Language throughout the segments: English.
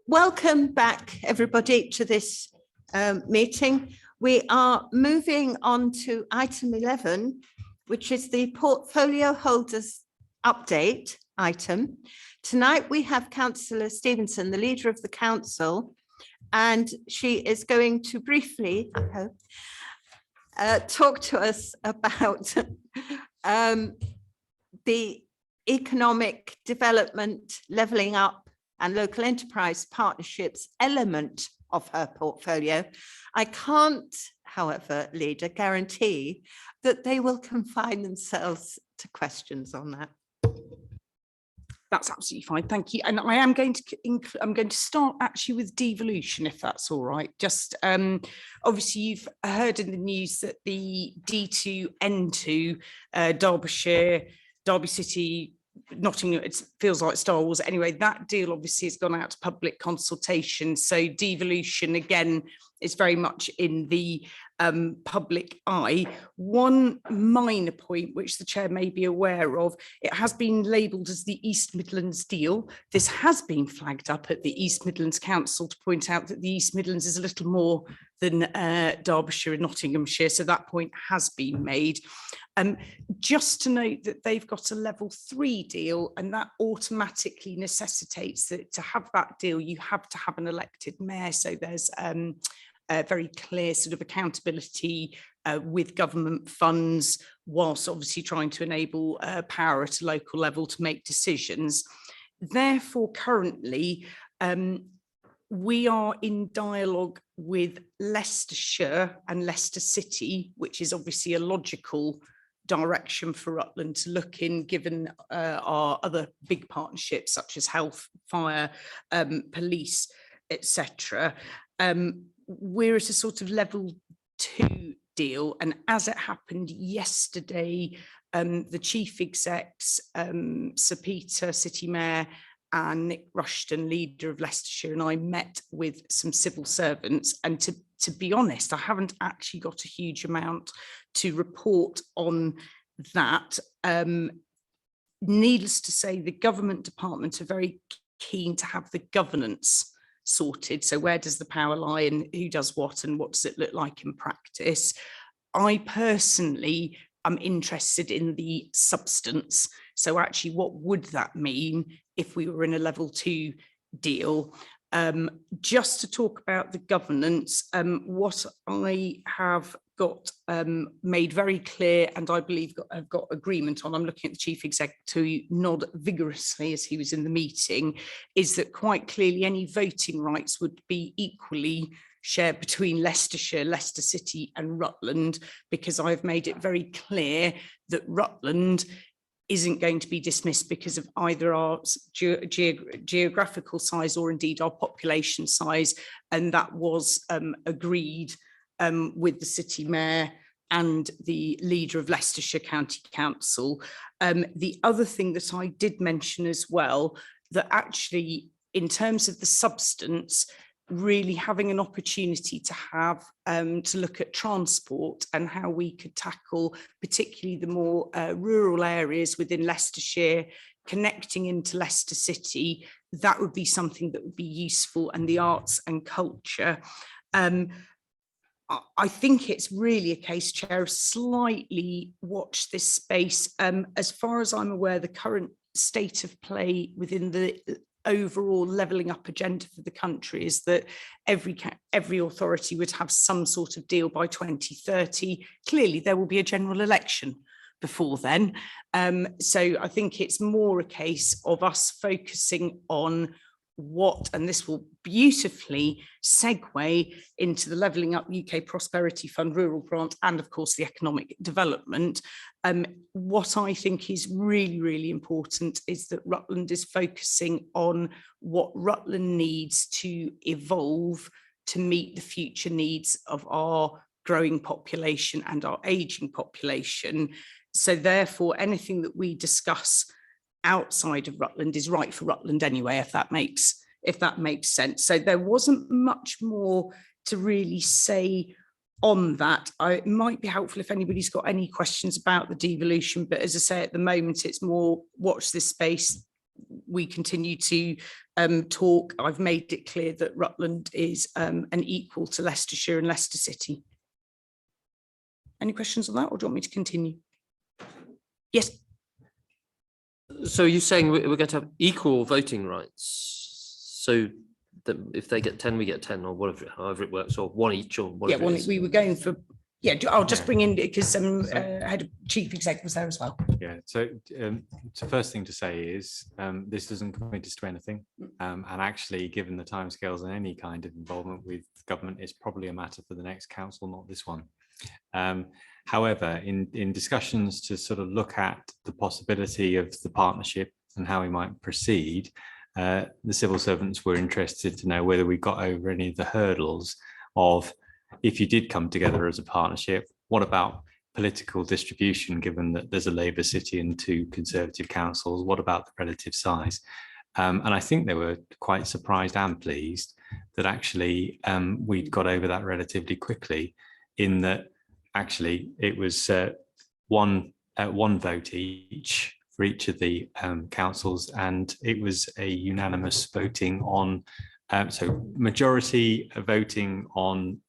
Welcome back, everybody, to this meeting. We are moving on to item 11, which is the portfolio holders update item. Tonight, we have Councillor Stevenson, the leader of the council, and she is going to briefly, I hope, talk to us about the economic development, levelling up and local enterprise partnerships element of her portfolio. I can't, however, Leader, guarantee that they will confine themselves to questions on that. That's absolutely fine, thank you. And I am going to start actually with devolution, if that's all right. Just obviously you've heard in the news that the D2N2 Derbyshire, Derby City, Nottingham, it feels like Star Wars. Anyway, that deal obviously has gone out to public consultation. So devolution again is very much in the public eye. One minor point, which the chair may be aware of, it has been labelled as the East Midlands deal. This has been flagged up at the East Midlands Council to point out that the East Midlands is a little more than Derbyshire and Nottinghamshire, so that point has been made. Just to note that they've got a level 3 deal, and that automatically necessitates that to have that deal, you have to have an elected mayor. So there's a very clear sort of accountability with government funds, whilst obviously trying to enable power at a local level to make decisions. Therefore, currently, we are in dialogue with Leicestershire and Leicester City, which is obviously a logical direction for Rutland to look in, given our other big partnerships such as health, fire, police, etc. We're at a sort of level 2 deal, and as it happened yesterday, the chief execs, Sir Peter, City Mayor, and Nick Rushton, leader of Leicestershire, and I met with some civil servants, and to be honest, I haven't actually got a huge amount to report on that. Needless to say, the government department are very keen to have the governance sorted. So where does the power lie and who does what and what does it look like in practice? I personally am interested in the substance. So actually, what would that mean if we were in a level 2 deal? Just to talk about the governance, what I have got made very clear, and I believe I've got agreement on, I'm looking at the chief exec to nod vigorously as he was in the meeting, is that quite clearly any voting rights would be equally shared between Leicestershire, Leicester City and Rutland, because I've made it very clear that Rutland isn't going to be dismissed because of either our geographical size or indeed our population size, and that was agreed with the city mayor and the leader of Leicestershire County Council. The other thing that I did mention as well, that actually in terms of the substance, really having an opportunity to have to look at transport and how we could tackle particularly the more rural areas within Leicestershire, connecting into Leicester City, that would be something that would be useful, and the arts and culture. I think it's really a case, Chair, of slightly watch this space. As far as I'm aware, the current state of play within the overall levelling up agenda for the country is that every authority would have some sort of deal by 2030. Clearly, there will be a general election before then. So I think it's more a case of us focusing on what, and this will beautifully segue into the Levelling Up UK Prosperity Fund Rural Grant and of course the economic development. What I think is really, really important is that Rutland is focusing on what Rutland needs to evolve to meet the future needs of our growing population and our ageing population. So therefore, anything that we discuss outside of Rutland is right for Rutland anyway, if that makes sense. So there wasn't much more to really say on that. It might be helpful if anybody's got any questions about the devolution, but as I say, at the moment, it's more watch this space. we continue to talk. I've made it clear that Rutland is an equal to Leicestershire and Leicester City. Any questions on that, or do you want me to continue? Yes. So you're saying we're going to have equal voting rights? So that if they get 10, we get 10, or whatever, however it works, or one each, or whatever. Yeah, we were going for. Yeah, I'll just bring in because head of chief exec was there as well. Yeah, so the first thing to say is this doesn't commit us to anything, and actually, given the timescales and any kind of involvement with government, is probably a matter for the next council, not this one. However, in discussions to sort of look at the possibility of the partnership and how we might proceed, the civil servants were interested to know whether we got over any of the hurdles of, if you did come together as a partnership, what about political distribution, given that there's a Labour city and 2 Conservative councils? What about the relative size? And I think they were quite surprised and pleased that actually we'd got over that relatively quickly, in that actually it was one vote each for each of the councils, and it was a unanimous voting on, so majority voting on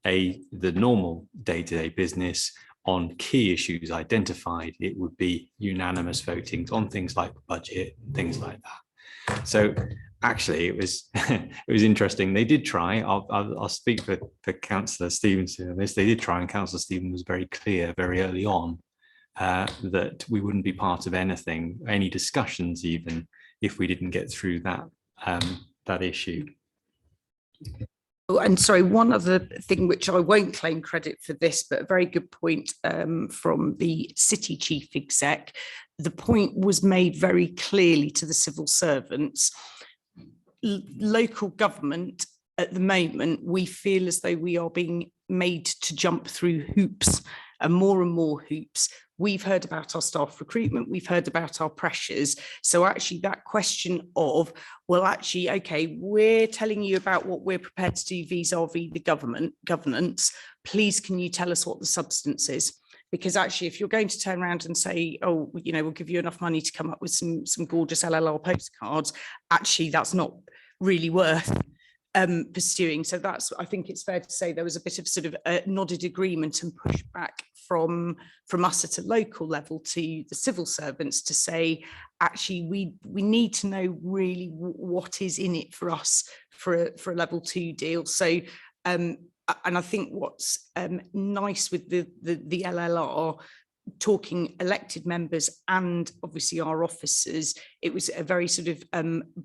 the normal day-to-day business. On key issues identified, it would be unanimous voting on things like budget, things like that. So actually it was it was interesting. They did try. I'll speak for Councillor Stevenson on this. They did try, and Councillor Stevenson was very clear very early on that we wouldn't be part of anything, any discussions, even if we didn't get through that that issue. Oh, and sorry, one other thing which I won't claim credit for this, but a very good point from the city chief exec. The point was made very clearly to the civil servants. Local government at the moment, we feel as though we are being made to jump through hoops, and more hoops. We've heard about our staff recruitment, we've heard about our pressures. So actually that question of, well, actually, okay, we're telling you about what we're prepared to do vis-a-vis the governance, please can you tell us what the substance is? Because actually, if you're going to turn around and say, oh, you know, we'll give you enough money to come up with some gorgeous LLR postcards, actually, that's not really worth pursuing. So that's, I think it's fair to say there was a bit of sort of a nodded agreement and pushback from us at a local level to the civil servants to say, actually, we need to know really what is in it for us for a level 2 deal. So, and I think what's nice with the LLR, talking elected members and obviously our officers, it was a very sort of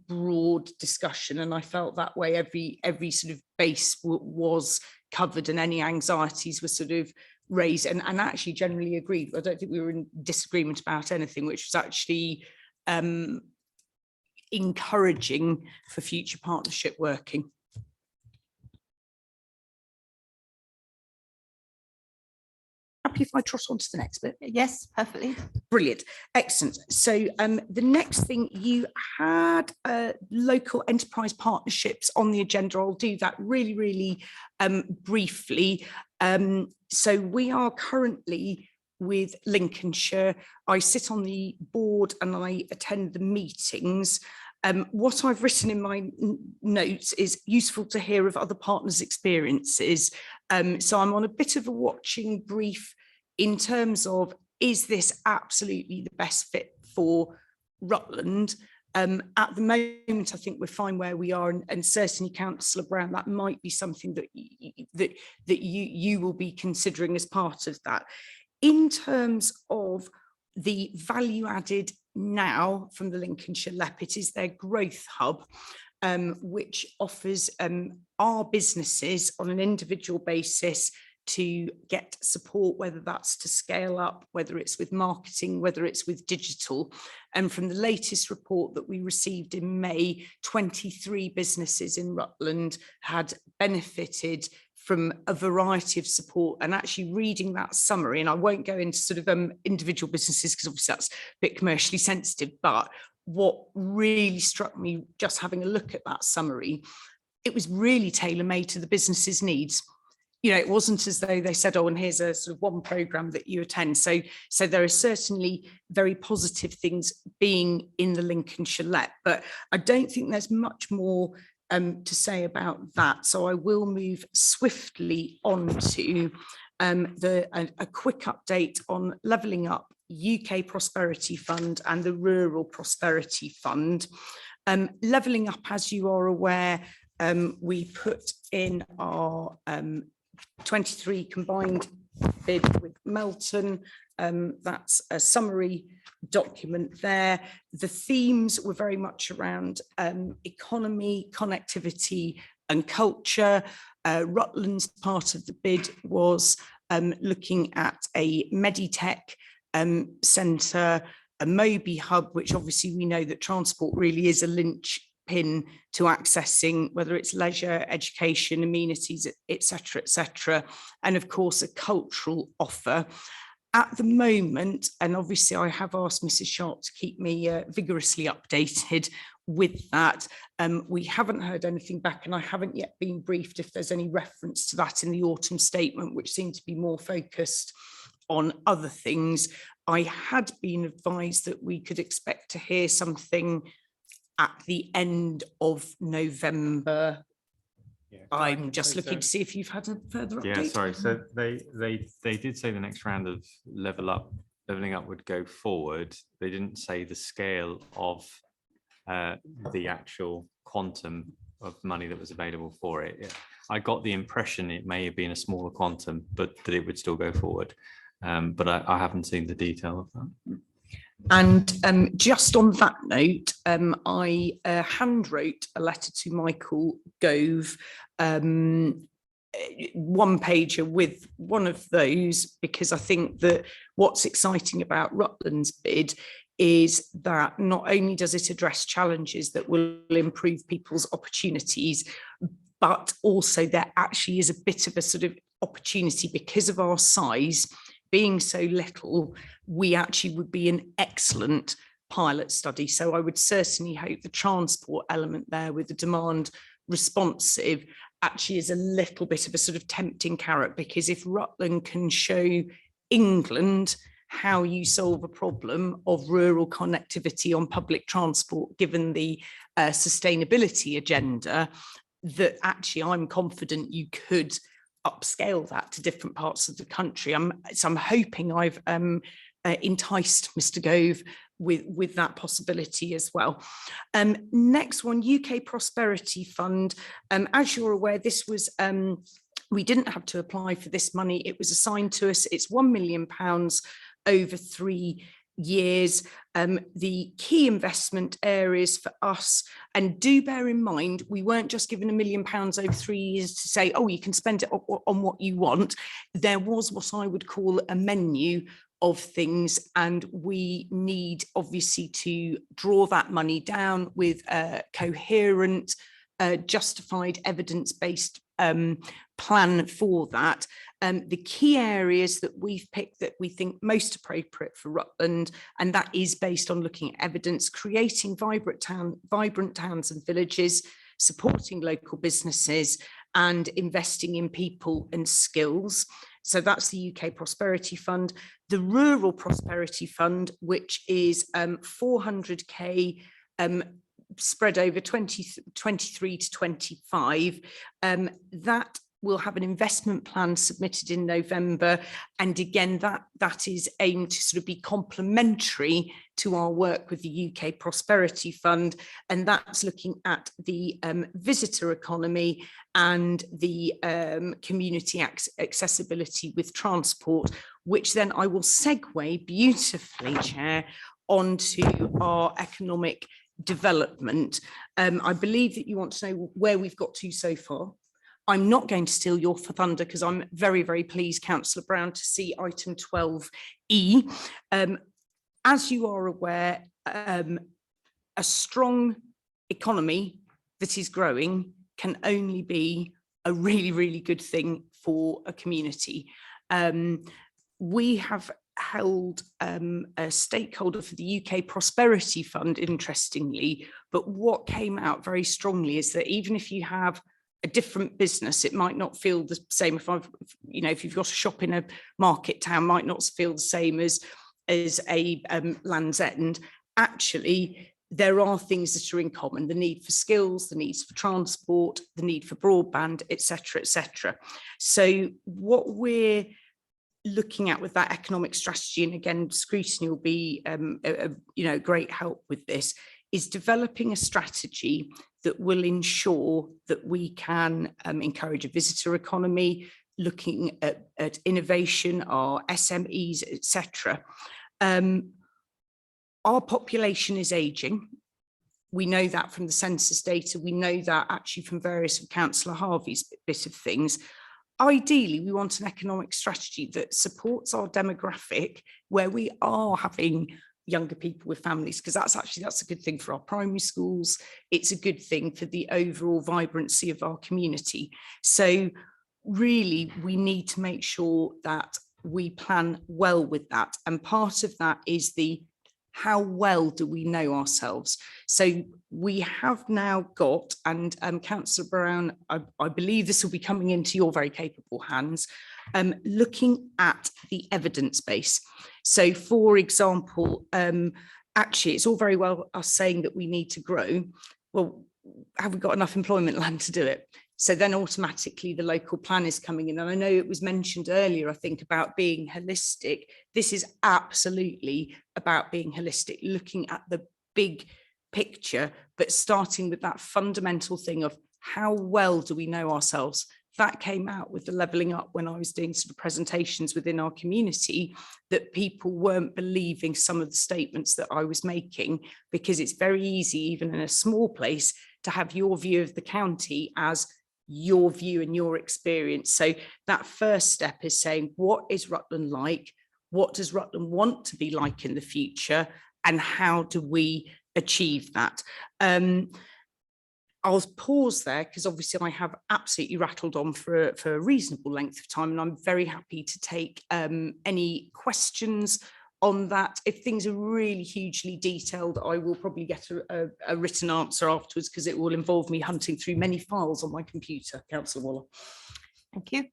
broad discussion, and I felt that way every sort of base was covered and any anxieties were sort of raised and actually generally agreed. I don't think we were in disagreement about anything, which was actually encouraging for future partnership working. Happy if I trot on to the next bit? Yes, perfectly. Brilliant, excellent. So the next thing, you had local enterprise partnerships on the agenda. I'll do that really briefly. So we are currently with Lincolnshire. I sit on the board and I attend the meetings. What I've written in my notes is useful to hear of other partners' experiences. So I'm on a bit of a watching brief in terms of, is this absolutely the best fit for Rutland? At the moment, I think we're fine where we are, and certainly, Councillor Brown, that might be something that you will be considering as part of that. In terms of the value added now from the Lincolnshire LEP, it is their growth hub, which offers our businesses on an individual basis to get support, whether that's to scale up, whether it's with marketing, whether it's with digital. And from the latest report that we received in May, 23 businesses in Rutland had benefited from a variety of support. And actually reading that summary, and I won't go into sort of individual businesses because obviously that's a bit commercially sensitive, but what really struck me just having a look at that summary, it was really tailor-made to the business's needs. you know, it wasn't as though they said, oh, and here's a sort of one programme that you attend. So there are certainly very positive things being in the Lincolnshire Let, but I don't think there's much more to say about that. So I will move swiftly on to a quick update on Levelling Up UK Prosperity Fund and the Rural Prosperity Fund. Levelling Up, as you are aware, we put in our 23 combined bid with Melton. That's a summary document there. The themes were very much around economy, connectivity and culture. Rutland's part of the bid was looking at a Meditech centre, a Moby hub, which obviously we know that transport really is a linchpin to accessing, whether it's leisure, education, amenities, etc., and of course a cultural offer. At the moment, and obviously I have asked Mrs. Sharp to keep me vigorously updated with that. We haven't heard anything back, and I haven't yet been briefed if there's any reference to that in the autumn statement, which seemed to be more focused on other things. I had been advised that we could expect to hear something at the end of November. Yeah, I'm just looking to see if you've had a further update. Yeah, sorry. So they did say the next round of levelling up would go forward. They didn't say the scale of the actual quantum of money that was available for it. I got the impression it may have been a smaller quantum, but that it would still go forward. But I haven't seen the detail of that. And just on that note, I handwrote a letter to Michael Gove, one pager with one of those, because I think that what's exciting about Rutland's bid is that not only does it address challenges that will improve people's opportunities, but also there actually is a bit of a sort of opportunity because of our size. Being so little, we actually would be an excellent pilot study. So I would certainly hope the transport element there with the demand responsive actually is a little bit of a sort of tempting carrot, because if Rutland can show England how you solve a problem of rural connectivity on public transport, given the sustainability agenda, that actually I'm confident you could upscale that to different parts of the country. So I'm hoping I've enticed Mr. Gove with that possibility as well. Next one, UK Prosperity Fund. As you're aware, this was, we didn't have to apply for this money. It was assigned to us. It's £1 million over 3 years. The key investment areas for us, and do bear in mind, we weren't just given £1 million over 3 years to say, oh, you can spend it on what you want. There was what I would call a menu of things, and we need obviously to draw that money down with a coherent, justified, evidence-based plan for that. The key areas that we've picked that we think most appropriate for Rutland, and that is based on looking at evidence, creating vibrant towns and villages, supporting local businesses, and investing in people and skills. So that's the UK Prosperity Fund. The Rural Prosperity Fund, which is 400k spread over 23 to 25, that will have an investment plan submitted in November. And again, that is aimed to sort of be complementary to our work with the UK Prosperity Fund. And that's looking at the visitor economy and the community accessibility with transport, which then I will segue beautifully, Chair, onto our economic development. I believe that you want to know where we've got to so far. I'm not going to steal your thunder because I'm very, very pleased, Councillor Brown, to see item 12E. As you are aware, a strong economy that is growing can only be a really, really good thing for a community. We have held a stakeholder for the UK Prosperity Fund, interestingly, but what came out very strongly is that even if you have a different business. It might not feel the same if if you've got a shop in a market town, might not feel the same as a Land's End. Actually, there are things that are in common: the need for skills, the needs for transport, the need for broadband, etc., etc. So what we're looking at with that economic strategy, and again, Scrutiny will be a great help with this, is developing a strategy that will ensure that we can encourage a visitor economy, looking at innovation, our SMEs, etc. Our population is ageing. We know that from the census data. We know that actually from various of Councillor Harvey's bit of things. Ideally, we want an economic strategy that supports our demographic, where we are having younger people with families, because that's a good thing for our primary schools. It's a good thing for the overall vibrancy of our community. So really, we need to make sure that we plan well with that. And part of that is how well do we know ourselves? So we have now got, and Councillor Brown, I believe this will be coming into your very capable hands, looking at the evidence base. So for example, actually it's all very well us saying that we need to grow. Well, have we got enough employment land to do it? So then automatically the local plan is coming in. And I know it was mentioned earlier, I think, about being holistic. This is absolutely about being holistic, looking at the big picture, but starting with that fundamental thing of how well do we know ourselves? That came out with the levelling up when I was doing sort of presentations within our community, that people weren't believing some of the statements that I was making, because it's very easy, even in a small place, to have your view of the county as your view and your experience. So that first step is saying, what is Rutland like? What does Rutland want to be like in the future? And how do we achieve that? I'll pause there, because obviously I have absolutely rattled on for a reasonable length of time, and I'm very happy to take any questions on that. If things are really hugely detailed, I will probably get a written answer afterwards, because it will involve me hunting through many files on my computer. Councillor Waller. Thank you.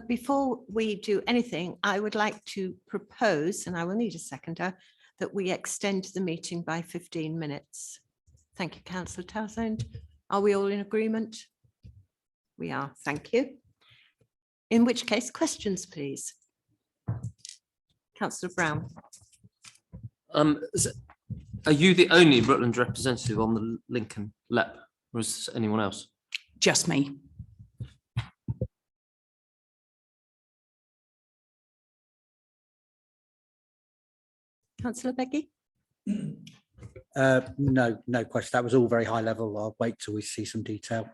Before we do anything, I would like to propose, and I will need a seconder, that we extend the meeting by 15 minutes. Thank you, Councillor Townsend. Are we all in agreement? We are, thank you. In which case, questions, please. Councillor Brown. Are you the only Rutland representative on the Lincoln LEP, or is anyone else? Just me. Councillor Beggy? No question. That was all very high level. I'll wait till we see some detail.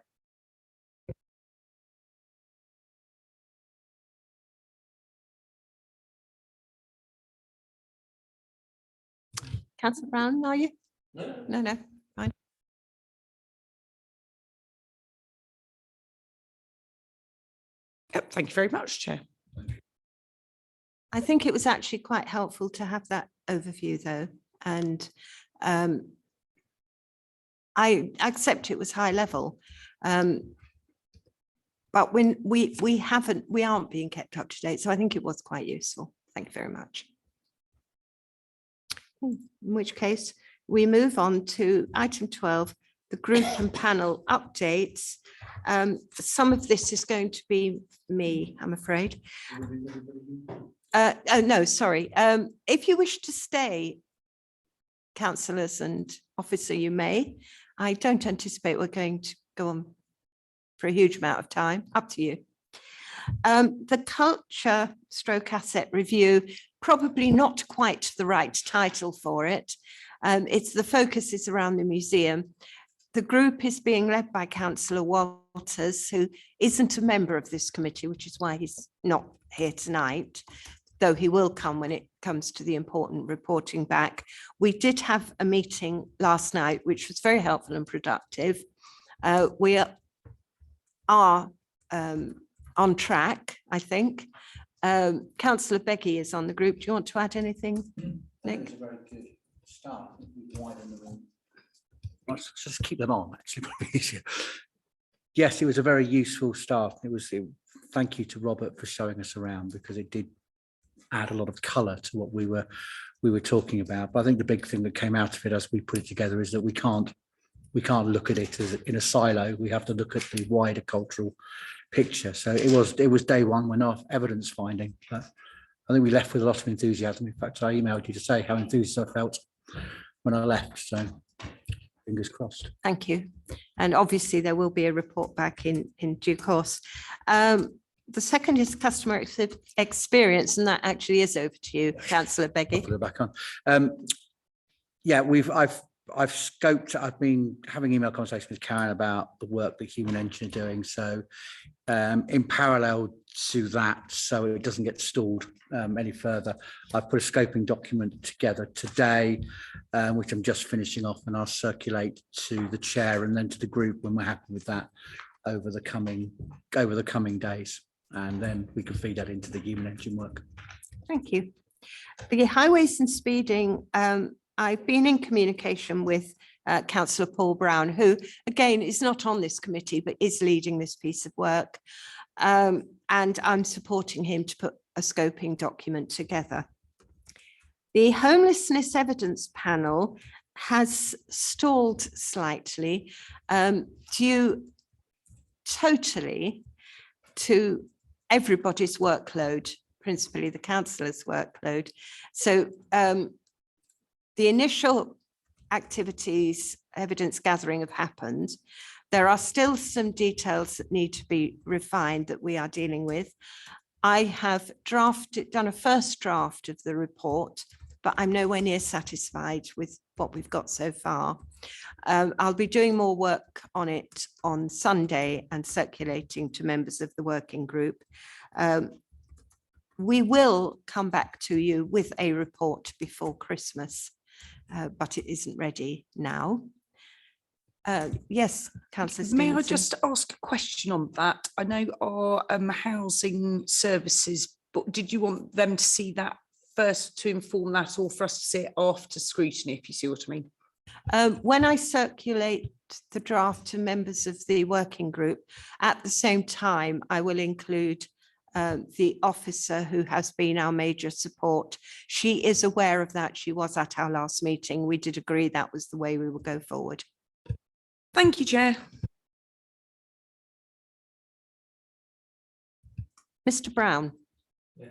Councillor Brown, are you? No, fine. Thank you very much, Chair. I think it was actually quite helpful to have that overview, though, and I accept it was high level, but when we aren't being kept up to date, so I think it was quite useful. Thank you very much. In which case, we move on to item 12, the group and panel updates. Some of this is going to be me, I'm afraid. Oh, no, sorry. If you wish to stay, councillors and officer, you may. I don't anticipate we're going to go on for a huge amount of time. Up to you. The culture / asset review, probably not quite the right title for it. It's the focus is around the museum. The group is being led by Councillor Walters, who isn't a member of this committee, which is why he's not here tonight, though he will come when it comes to the important reporting back. We did have a meeting last night, which was very helpful and productive. We are on track, I think. Councillor Beggy is on the group. Do you want to add anything, Nick? It's a very good start. Widen the room. Let's just keep them on, actually, probably easier. Yes, it was a very useful start. Thank you to Robert for showing us around, because it did add a lot of colour to what we were talking about. But I think the big thing that came out of it as we put it together is that we can't look at it as in a silo. We have to look at the wider cultural picture. So it was day one. We're not evidence finding, but I think we left with a lot of enthusiasm. In fact, I emailed you to say how enthused I felt when I left. So fingers crossed. Thank you. And obviously there will be a report back in due course. The second is customer experience, and that actually is over to you, Councillor Beggy. Put it back on. Yeah, I've been having email conversations with Karen about the work that Human Engine are doing. So in parallel to that, so it doesn't get stalled any further, I've put a scoping document together today, which I'm just finishing off, and I'll circulate to the chair and then to the group when we're happy with that over the coming days. And then we can feed that into the Human Engine work. Thank you. The highways and speeding, I've been in communication with Councillor Paul Brown, who again is not on this committee, but is leading this piece of work. And I'm supporting him to put a scoping document together. The homelessness evidence panel has stalled slightly due totally to everybody's workload, principally the councillor's workload. So the initial activities, evidence gathering have happened. There are still some details that need to be refined that we are dealing with. I have done a first draft of the report, but I'm nowhere near satisfied with what we've got so far. I'll be doing more work on it on Sunday and circulating to members of the working group. We will come back to you with a report before Christmas, but it isn't ready now. Yes, Councillor May I Stevenson. just ask a question on that? I know our housing services, but did you want them to see that first to inform that, or for us to see it after scrutiny, if you see what I mean? When I circulate the draft to members of the working group, at the same time, I will include the officer who has been our major support. She is aware of that. She was at our last meeting. We did agree that was the way we would go forward. Thank you, Chair. Mr. Brown. Yes.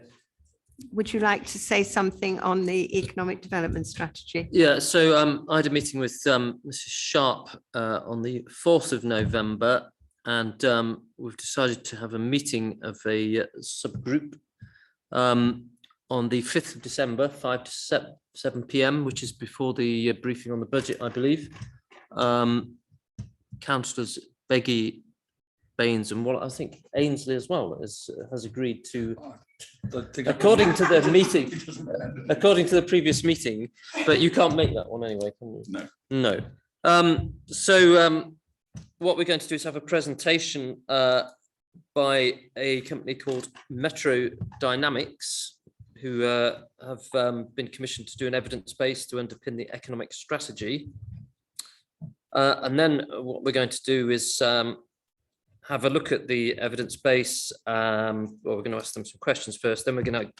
Would you like to say something on the economic development strategy? Yeah, so I had a meeting with Mrs. Sharp on the 4th of November, and we've decided to have a meeting of a subgroup on the 5th of December, 5 to 7 p.m, which is before the briefing on the budget, I believe. Councillors Beggy, Baines, and what I think Ainsley as well has agreed to, according to the meeting, according to the previous meeting, but you can't make that one anyway, can you? No. So what we're going to do is have a presentation by a company called Metro Dynamics, who have been commissioned to do an evidence base to underpin the economic strategy. And then what we're going to do is have a look at the evidence base. Well, we're going to ask them some questions first, then we're going to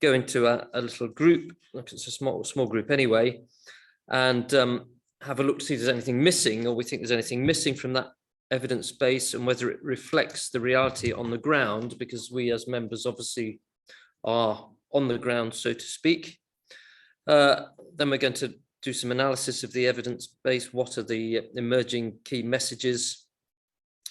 go into a little group, like it's a small group anyway, and have a look to see if there's anything missing, or we think there's anything missing from that evidence base, and whether it reflects the reality on the ground, because we as members obviously are on the ground, so to speak. Then we're going to do some analysis of the evidence base. What are the emerging key messages?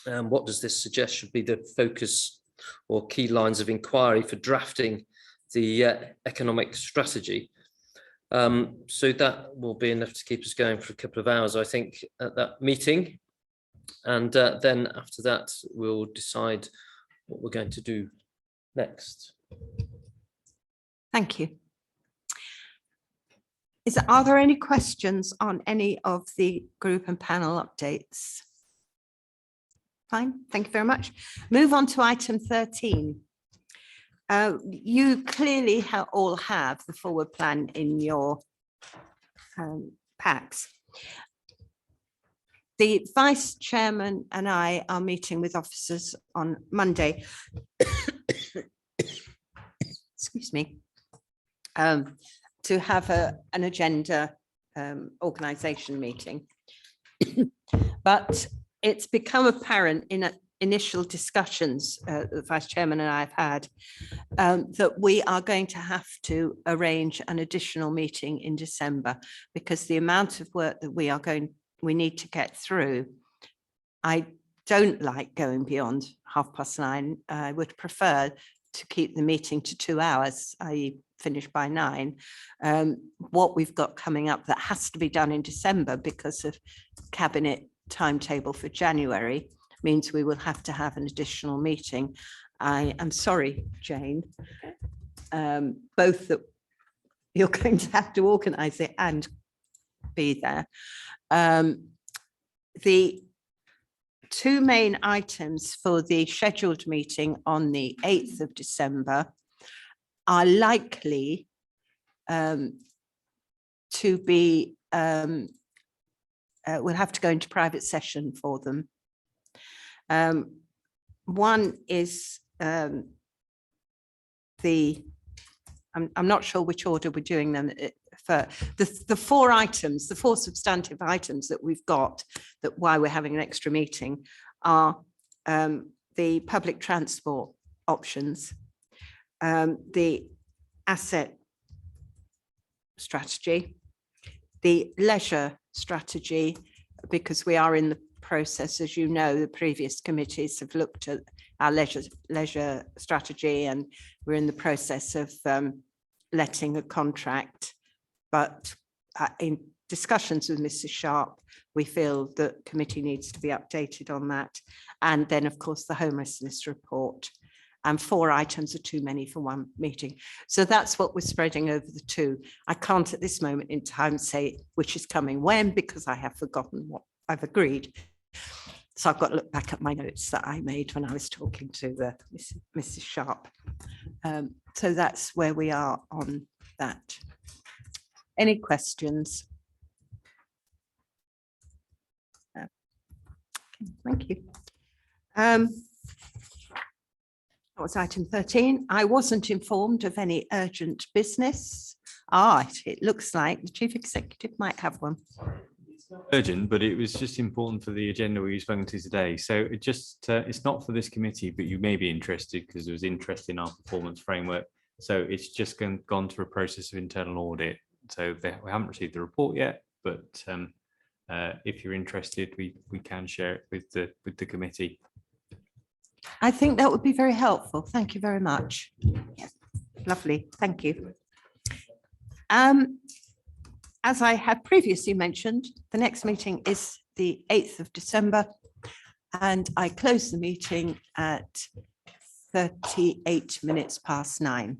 What does this suggest should be the focus or key lines of inquiry for drafting the economic strategy? So that will be enough to keep us going for a couple of hours, I think, at that meeting. And then after that, we'll decide what we're going to do next. Thank you. Are there any questions on any of the group and panel updates? Fine, thank you very much. Move on to item 13. You clearly all have the forward plan in your packs. The Vice Chairman and I are meeting with officers on Monday. Excuse me. To have an agenda organisation meeting. But it's become apparent in initial discussions the Vice Chairman and I have had that we are going to have to arrange an additional meeting in December, because the amount of work that we need to get through, I don't like going beyond 9:30. I would prefer to keep the meeting to 2 hours, i.e. finish by 9. What we've got coming up that has to be done in December because of cabinet timetable for January means we will have to have an additional meeting. I am sorry, Jane, both that you're going to have to organise it and be there. The two main items for the scheduled meeting on the 8th of December are likely to be, we'll have to go into private session for them. One is I'm not sure which order we're doing them for. The four substantive items that we've got, that why we're having an extra meeting, are the public transport options, the asset strategy, the leisure strategy, because we are in the process, as you know, the previous committees have looked at our leisure strategy, and we're in the process of letting a contract. But in discussions with Mrs. Sharp, we feel that committee needs to be updated on that. And then, of course, the homelessness report. And 4 items are too many for one meeting. So that's what we're spreading over the 2. I can't at this moment in time say which is coming when, because I have forgotten what I've agreed. So I've got to look back at my notes that I made when I was talking to Mrs. Sharp. So that's where we are on that. Any questions? Thank you. That was item 13. I wasn't informed of any urgent business. It looks like the Chief Executive might have one. It's not urgent, but it was just important for the agenda we've spoken to today. So it just, it's not for this committee, but you may be interested because there was interest in our performance framework. So it's just gone through a process of internal audit. So we haven't received the report yet, but if you're interested, we can share it with the committee. I think that would be very helpful. Thank you very much. Yeah. Lovely. Thank you. As I had previously mentioned, the next meeting is the 8th of December, and I close the meeting at 38 minutes past 9.